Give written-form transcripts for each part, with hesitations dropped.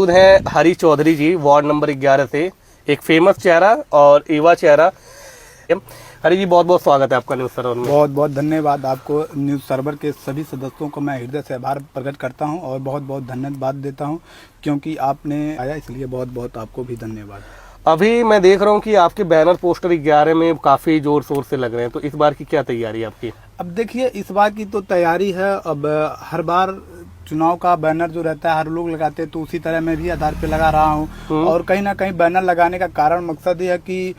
मौजूद हैं हरी चौधरी जी, ward number 11 से, एक फेमस चेहरा और युवा चेहरा। हरी जी, बहुत बहुत स्वागत है आपका न्यूज़ सर्वर में। बहुत बहुत धन्यवाद आपको। न्यूज़ सर्वर के सभी सदस्यों को मैं हृदय से आभार प्रकट करता हूं और बहुत बहुत धन्यवाद देता हूं क्योंकि आपने आया, इसलिए बहुत बहुत आपको भी धन्यवाद। अभी मैं देख रहा हूं कि आपके बैनर पोस्टर 11 में काफ़ी जोर शोर से लग रहे हैं, तो इस बार की क्या तैयारी है आपकी? अब देखिए, इस बार की तो तैयारी है। अब हर बार चुनाव का बैनर जो रहता है हर लोग लगाते हैं, तो उसी तरह मैं भी आधार पे लगा रहा हूं। और कहीं ना कहीं बैनर लगाने का कारण मकसद ये है कि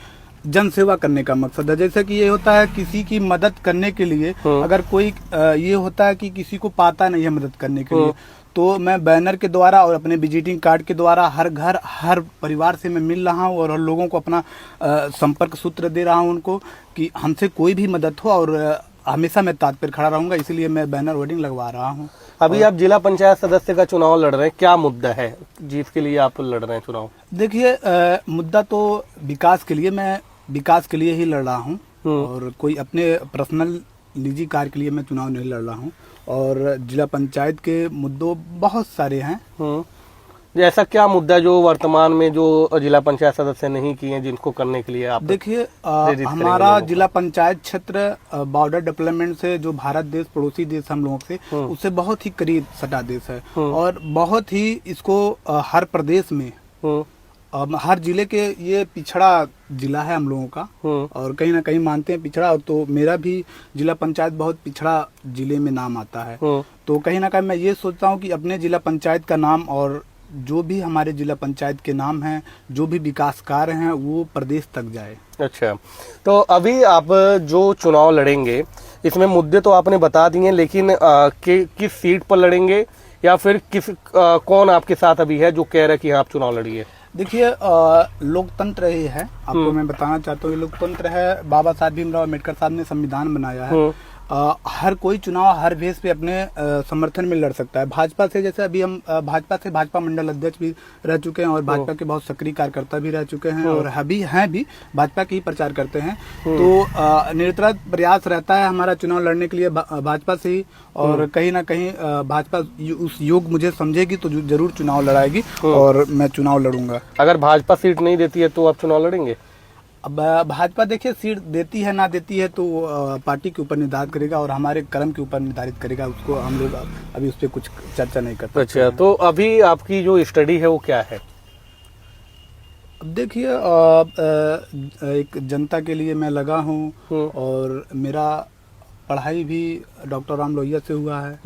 जन सेवा करने का मकसद है। जैसे कि ये होता है किसी की मदद करने के लिए, अगर कोई ये होता है कि किसी को पाता नहीं है मदद करने के लिए, तो मैं बैनर के द्वारा और अपने विजिटिंग कार्ड के द्वारा हर घर हर परिवार से मैं मिल रहा हूँ और लोगों को अपना संपर्क सूत्र दे रहा हूँ उनको कि हमसे कोई भी मदद हो, और हमेशा मैं तत्पर खड़ा रहूंगा, इसलिए मैं बैनर होर्डिंग लगवा रहा हूँ। अभी आप जिला पंचायत सदस्य का चुनाव लड़ रहे हैं, क्या मुद्दा है जिसके लिए आप लड़ रहे हैं चुनाव? देखिए, मुद्दा तो विकास के लिए, मैं विकास के लिए ही लड़ रहा हूँ और कोई अपने पर्सनल निजी कार्य के लिए मैं चुनाव नहीं लड़ रहा हूँ। और जिला पंचायत के मुद्दों बहुत सारे हैं। ऐसा क्या मुद्दा जो वर्तमान में जो जिला पंचायत सदस्य नहीं किए हैं, जिनको करने के लिए आप देखिए, हमारा जिला पंचायत क्षेत्र बॉर्डर डेवलपमेंट से, जो भारत देश पड़ोसी देश हम लोगों से, उससे बहुत ही करीब सटा देश है और बहुत ही इसको हर प्रदेश में हर जिले के ये पिछड़ा जिला है हम लोगों का और कहीं ना कहीं मानते हैं पिछड़ा, तो मेरा भी जिला पंचायत बहुत पिछड़ा जिले में नाम आता है। तो कहीं ना कहीं मैं ये सोचता हूँ कि अपने जिला पंचायत का नाम और जो भी हमारे जिला पंचायत के नाम हैं, जो भी विकास कार्य हैं, वो प्रदेश तक जाए। अच्छा, तो अभी आप जो चुनाव लड़ेंगे इसमें मुद्दे तो आपने बता दिए, लेकिन किस सीट पर लड़ेंगे या फिर कौन आपके साथ अभी है जो कह रहा है कि आप चुनाव लड़िए? देखिए, लोकतंत्र ये है, आपको मैं बताना चाहता हूँ, ये लोकतंत्र है। बाबा साहब भीमराव अम्बेडकर साहब ने संविधान बनाया है। हर कोई चुनाव हर बेस पे अपने समर्थन में लड़ सकता है। भाजपा से, जैसे अभी हम भाजपा मंडल अध्यक्ष भी रह चुके हैं और भाजपा के बहुत सक्रिय कार्यकर्ता भी रह चुके हैं और अभी हैं भी, भाजपा के ही प्रचार करते हैं। तो निरंतर प्रयास रहता है हमारा चुनाव लड़ने के लिए भाजपा से ही, और कहीं ना कहीं भाजपा उस योग मुझे समझेगी तो जरूर चुनाव लड़ाएगी और मैं चुनाव लड़ूंगा। अगर भाजपा सीट नहीं देती है तो आप चुनाव लड़ेंगे? अब भाजपा देखिए, सीट देती है ना देती है तो पार्टी के ऊपर निर्धारित करेगा और हमारे कर्म के ऊपर निर्धारित करेगा, उसको हम लोग अभी उस पर कुछ चर्चा नहीं करते। अच्छा, तो अभी आपकी जो स्टडी है वो क्या है? अब देखिए, एक जनता के लिए मैं लगा हूँ और मेरा पढ़ाई भी डॉक्टर राम लोहिया से हुआ है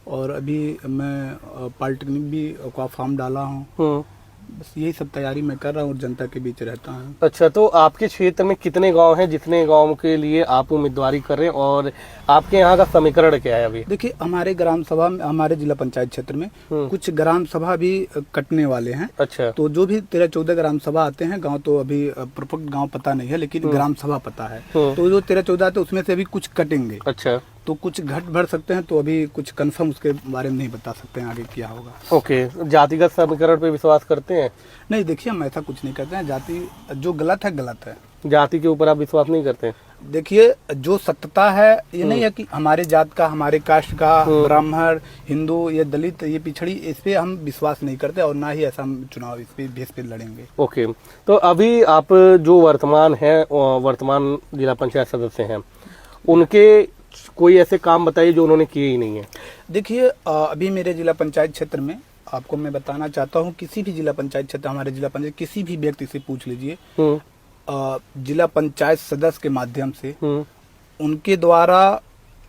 और अभी मैं पॉलिटेक्निक भी का फॉर्म डाला हूँ। बस यही सब तैयारी मैं कर रहा हूँ और जनता के बीच रहता हूँ। अच्छा, तो आपके क्षेत्र में कितने गांव हैं जितने गांव के लिए आप उम्मीदवारी कर रहे हैं और आपके यहाँ का समीकरण क्या है अभी? देखिए, हमारे ग्राम सभा में, हमारे जिला पंचायत क्षेत्र में कुछ ग्राम सभा भी कटने वाले हैं। अच्छा, तो जो भी 13-14 ग्राम सभा आते हैं, गाँव तो अभी परफेक्ट गाँव पता नहीं है, लेकिन ग्राम सभा पता है। तो जो 13-14 आते हैं उसमें से अभी कुछ कटेंगे। अच्छा, तो कुछ घट बढ़ सकते हैं, तो अभी कुछ कंफर्म उसके बारे में नहीं बता सकते हैं आगे क्या होगा। ओके, जातिगत समीकरण पे विश्वास करते हैं? नहीं, देखिए, हम ऐसा कुछ नहीं करते हैं। जाति जो गलत है गलत है। जाति के ऊपर आप विश्वास नहीं करते? देखिए, जो सत्यता है, ये नहीं है कि हमारे जात का, हमारे कास्ट का, ब्राह्मण, हिंदू, ये दलित, ये पिछड़ी, इस पे हम विश्वास नहीं करते और ना ही ऐसा हम चुनाव इस पे बेस पे लड़ेंगे। ओके, तो अभी आप जो वर्तमान जिला पंचायत सदस्य हैं, उनके कोई ऐसे काम बताइए जो उन्होंने किए ही नहीं है। देखिए, अभी मेरे जिला पंचायत क्षेत्र में आपको मैं बताना चाहता हूँ, किसी भी जिला पंचायत क्षेत्र, हमारे जिला पंचायत किसी भी व्यक्ति से पूछ लीजिए, जिला पंचायत सदस्य के माध्यम से उनके द्वारा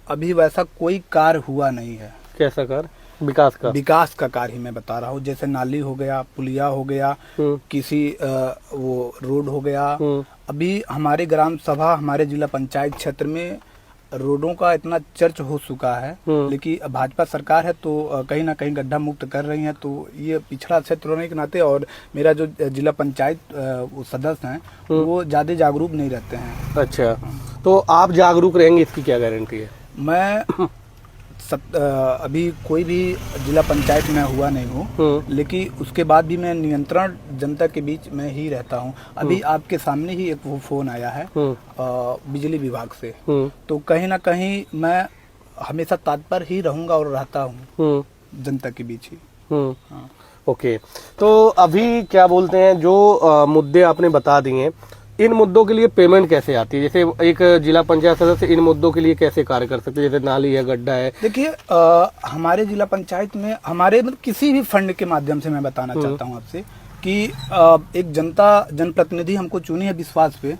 अभी वैसा कोई कार्य हुआ नहीं है। कैसा कार्य? विकास का कार्य ही मैं बता रहा हूँ। जैसे नाली हो गया, पुलिया हो गया, किसी वो रोड हो गया। अभी हमारे ग्राम सभा, हमारे जिला पंचायत क्षेत्र में रोडों का इतना चर्च हो चुका है, लेकिन भाजपा सरकार है तो कहीं ना कहीं गड्ढा मुक्त कर रही है। तो ये पिछड़ा क्षेत्र होने के नाते, और मेरा जो जिला पंचायत सदस्य हैं वो ज्यादा जागरूक नहीं रहते हैं। अच्छा, तो आप जागरूक रहेंगे, इसकी क्या गारंटी है? मैं अभी कोई भी जिला पंचायत में हुआ नहीं हूँ, लेकिन उसके बाद भी मैं नियंत्रण जनता के बीच में ही रहता हूँ। अभी आपके सामने ही एक वो फोन आया है बिजली विभाग से, तो कहीं ना कहीं मैं हमेशा तत्पर ही रहूंगा और रहता हूँ जनता के बीच ही। ओके, तो अभी क्या बोलते हैं, जो मुद्दे आपने बता दिए, इन मुद्दों के लिए पेमेंट कैसे आती है? जैसे एक जिला पंचायत सदस्य इन मुद्दों के लिए कैसे कार्य कर सकते हैं? जैसे नाली है, गड्ढा है। देखिए हमारे जिला पंचायत में हमारे मतलब किसी भी फंड के माध्यम से मैं बताना चाहता हूँ आपसे कि एक जनप्रतिनिधि हमको चुनी है विश्वास पे,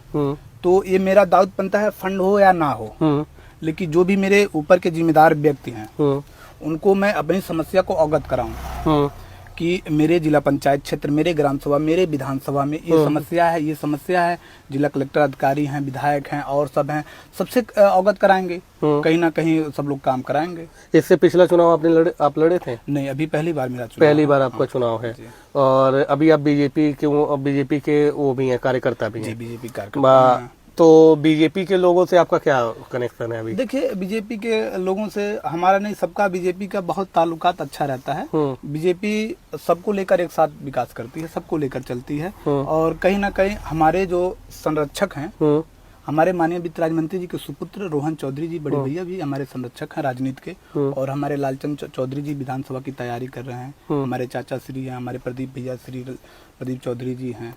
तो ये मेरा दायित्व बनता है फंड हो या ना हो, लेकिन जो भी मेरे ऊपर के जिम्मेदार व्यक्ति हैं उनको मैं अपनी समस्या को अवगत कराऊं कि मेरे जिला पंचायत क्षेत्र, मेरे ग्राम सभा, मेरे विधानसभा में ये समस्या है। जिला कलेक्टर, अधिकारी हैं, विधायक हैं और सब हैं, सबसे अवगत कराएंगे, कहीं ना कहीं सब लोग काम कराएंगे। इससे पिछला चुनाव आप लड़े थे? नहीं, अभी पहली बार मेरा चुनाव, पहली बार आपका चुनाव है। और अभी आप बीजेपी के वो भी हैं, कार्यकर्ता भी हैं? बीजेपी कार्यकर्ता। तो बीजेपी के लोगों से आपका क्या कनेक्शन है अभी? देखिए बीजेपी के लोगों से हमारा नहीं, सबका बीजेपी का बहुत ताल्लुकात अच्छा रहता है। बीजेपी सबको लेकर एक साथ विकास करती है, सबको लेकर चलती है। और कहीं ना कहीं हमारे जो संरक्षक हैं, हमारे माननीय वित्त राज्य मंत्री जी के सुपुत्र रोहन चौधरी जी, बड़े भैया भी हमारे संरक्षक हैं राजनीति के। और हमारे लालचंद चौधरी जी विधानसभा की तैयारी कर रहे हैं। हमारे चाचा श्री हैं, हमारे प्रदीप भैया श्री प्रदीप चौधरी जी हैं।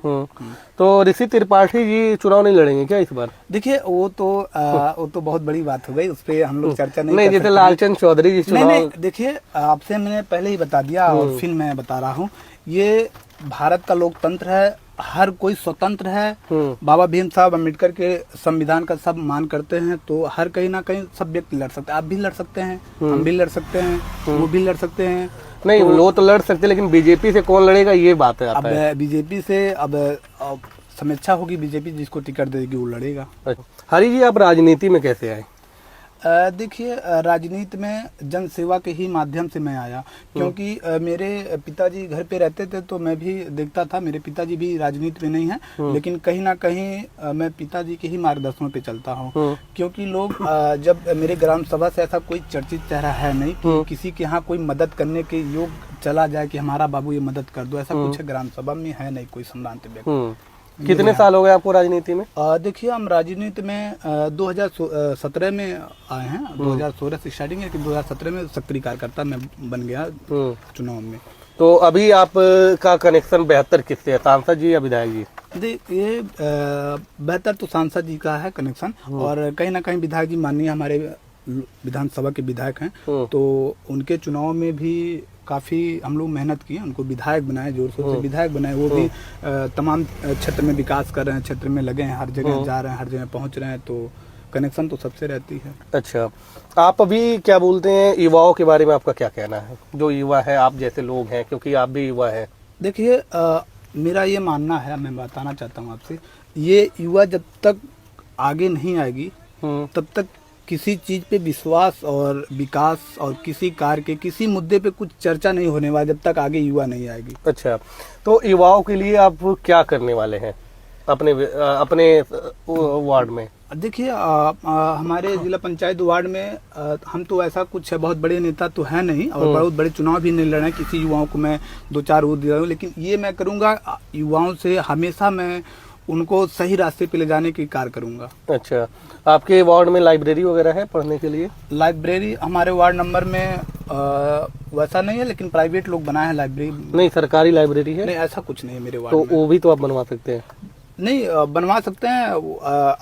तो ऋषि त्रिपाठी जी चुनाव नहीं लड़ेंगे क्या इस बार? देखिए वो तो बहुत बड़ी बात हो गई, उस पर हम लोग चर्चा नहीं जैसे लालचंद चौधरी जी चुनाव। नहीं, देखिए आपसे मैंने पहले ही बता दिया और फिर मैं बता रहा हूँ, ये भारत का लोकतंत्र है, हर कोई स्वतंत्र है। बाबा भीम साहब अम्बेडकर के संविधान का सब मान करते हैं, तो हर कहीं ना कहीं सब व्यक्ति लड़ सकते हैं। आप भी लड़ सकते हैं, हम भी लड़ सकते हैं, वो भी लड़ सकते हैं। नहीं, वो तो लड़ सकते, लेकिन बीजेपी से कौन लड़ेगा ये बात है। अब बीजेपी से अब समीक्षा होगी, बीजेपी जिसको टिकट देगी वो लड़ेगा। हरी जी, आप राजनीति में कैसे आए? देखिए राजनीति में जन सेवा के ही माध्यम से मैं आया, क्योंकि मेरे पिताजी घर पे रहते थे तो मैं भी देखता था। मेरे पिताजी भी राजनीति में नहीं है, लेकिन कहीं ना कहीं मैं पिताजी के ही मार्गदर्शनों पे चलता हूँ। क्योंकि लोग जब मेरे ग्राम सभा से ऐसा कोई चर्चित चेहरा है नहीं कि किसी के यहाँ कोई मदद करने के योग चला जाए कि हमारा बाबू ये मदद कर दो, ऐसा कुछ ग्राम सभा में है नहीं कोई सम्रांत व्यक्ति। कितने साल हो गए आपको राजनीति में? देखिए हम राजनीति में 2017 में आए हैं। 2016 से स्टार्टिंग है, लेकिन 2017 में सक्रिय कार्यकर्ता मैं बन गया चुनाव में। तो अभी आप का कनेक्शन बेहतर किससे है, सांसद जी या विधायक जी? देखिए बेहतर तो सांसद जी का है कनेक्शन, और कहीं ना कहीं विधायक जी माननीय हमारे विधानसभा के विधायक हैं, तो उनके चुनाव में भी काफी हम लोग मेहनत किए, उनको विधायक बनाए, जोर शोर से विधायक बनाए। वो भी तमाम क्षेत्र में विकास कर रहे हैं, क्षेत्र में लगे हैं, हर जगह जा रहे हैं, हर जगह पहुंच रहे हैं, तो कनेक्शन तो सबसे रहती है। अच्छा, आप अभी क्या बोलते हैं, युवाओं के बारे में आपका क्या कहना है? जो युवा है, आप जैसे लोग हैं, क्योंकि आप भी युवा हैं। देखिए मेरा ये मानना है, मैं बताना चाहता हूँ आपसे, ये युवा जब तक आगे नहीं आएगी तब तक किसी चीज पे विश्वास और विकास और किसी कार्य के किसी मुद्दे पे कुछ चर्चा नहीं होने वाला जब तक आगे युवा नहीं आएगी। अच्छा, तो युवाओं के लिए आप क्या करने वाले हैं अपने वार्ड में? देखिए हमारे जिला पंचायत वार्ड में हम तो ऐसा कुछ है, बहुत बड़े नेता तो है नहीं और बहुत बड़े चुनाव भी नहीं लड़े, किसी युवाओं को मैं 2-4 वोट दे रहा हूँ, लेकिन ये मैं करूँगा युवाओं से हमेशा मैं उनको सही रास्ते पे ले जाने की कार्य करूंगा। अच्छा, आपके वार्ड में लाइब्रेरी वगैरह है पढ़ने के लिए? लाइब्रेरी हमारे वार्ड नंबर में वैसा नहीं है, लेकिन प्राइवेट लोग बनाए हैं लाइब्रेरी। नहीं, सरकारी लाइब्रेरी है? नहीं, ऐसा कुछ नहीं है मेरे वार्ड में। तो वो भी तो आप बनवा सकते हैं? नहीं, बनवा सकते हैं,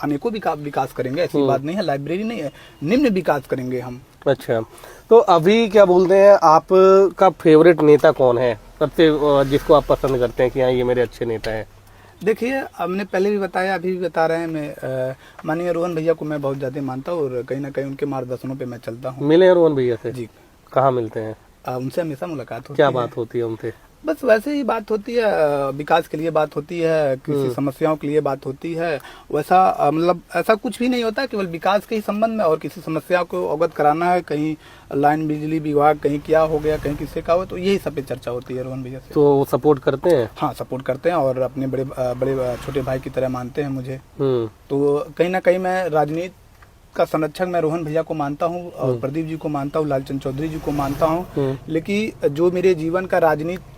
अनेकों विकास करेंगे, ऐसी बात नहीं है। लाइब्रेरी नहीं है, निम्न विकास करेंगे हम। अच्छा, तो अभी क्या बोलते हैं, आपका फेवरेट नेता कौन है सबसे, जिसको आप पसंद करते हैं कि हाँ ये मेरे अच्छे नेता है? देखिए हमने पहले भी बताया, अभी भी बता रहे हैं, मैं माननीय रोहन भैया को मैं बहुत ज्यादा मानता हूँ और कहीं ना कहीं उनके मार्गदर्शनों पे मैं चलता हूँ। मिले हैं रोहन भैया से? जी। कहाँ मिलते हैं? उनसे हमेशा मुलाकात होती है। क्या बात होती है उनसे? बस वैसे ही बात होती है, विकास के लिए बात होती है, किसी समस्याओं के लिए बात होती है, वैसा मतलब ऐसा कुछ भी नहीं होता, केवल विकास के ही संबंध में और किसी समस्या को अवगत कराना है, कहीं लाइन बिजली विभाग कहीं क्या हो गया, कहीं किससे का हो, तो यही सब पे चर्चा होती है रोहन भैया से। तो वो सपोर्ट करते हैं? हाँ, सपोर्ट करते हैं और अपने बड़े छोटे भाई की तरह मानते हैं मुझे। तो कहीं ना कहीं मैं राजनीति का संरक्षक मैं रोहन भैया को मानता हूँ और प्रदीप जी को मानता हूँ, लालचंद चौधरी जी को मानता हूँ, लेकिन जो मेरे जीवन का राजनीति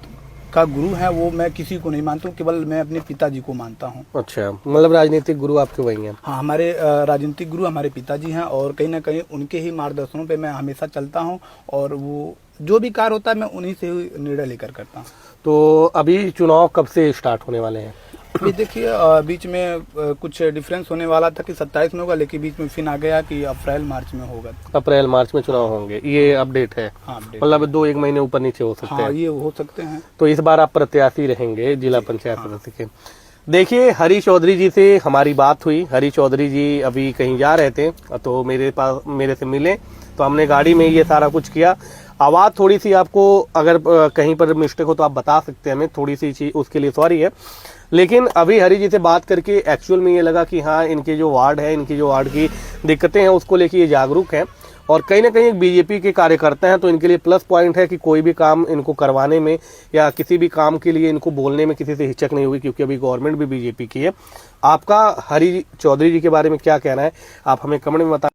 का गुरु है वो मैं किसी को नहीं मानता हूँ, केवल मैं अपने पिताजी को मानता हूँ। अच्छा, मतलब राजनीतिक गुरु आपके वही हैं? हाँ, हमारे राजनीतिक गुरु हमारे पिताजी हैं और कहीं ना कहीं उनके ही मार्गदर्शनों पे मैं हमेशा चलता हूँ और वो जो भी कार्य होता है मैं उन्हीं से ही निर्णय लेकर करता हूँ। तो अभी चुनाव कब से स्टार्ट होने वाले हैं? अभी देखिए बीच में कुछ डिफरेंस होने वाला था कि 27 में होगा, लेकिन बीच में फिर आ गया कि अप्रैल मार्च में होगा। अप्रैल मार्च में चुनाव होंगे, ये अपडेट है? हाँ, मतलब 2-1 महीने ऊपर नीचे हो सकते हैं। हाँ, ये हो सकते हैं। तो इस बार आप प्रत्याशी रहेंगे जिला पंचायत सदस्य के। देखिए, हरी चौधरी जी से हमारी बात हुई। हरी चौधरी जी अभी कहीं जा रहे थे तो मेरे से मिले, तो हमने गाड़ी में ये सारा कुछ किया। आवाज थोड़ी सी आपको अगर कहीं पर मिस्टेक हो तो आप बता सकते हैं हमें, थोड़ी सी चीज उसके लिए सॉरी है। लेकिन अभी हरी जी से बात करके एक्चुअल में ये लगा कि हाँ, इनके जो वार्ड है, इनकी जो वार्ड की दिक्कतें हैं उसको लेके ये जागरूक हैं और कहीं ना कहीं एक बीजेपी के कार्यकर्ता हैं, तो इनके लिए प्लस पॉइंट है कि कोई भी काम इनको करवाने में या किसी भी काम के लिए इनको बोलने में किसी से हिचक नहीं होगी, क्योंकि अभी गवर्नमेंट भी बीजेपी की है। आपका हरी चौधरी जी के बारे में क्या कहना है, आप हमें कमेंट में बताएं।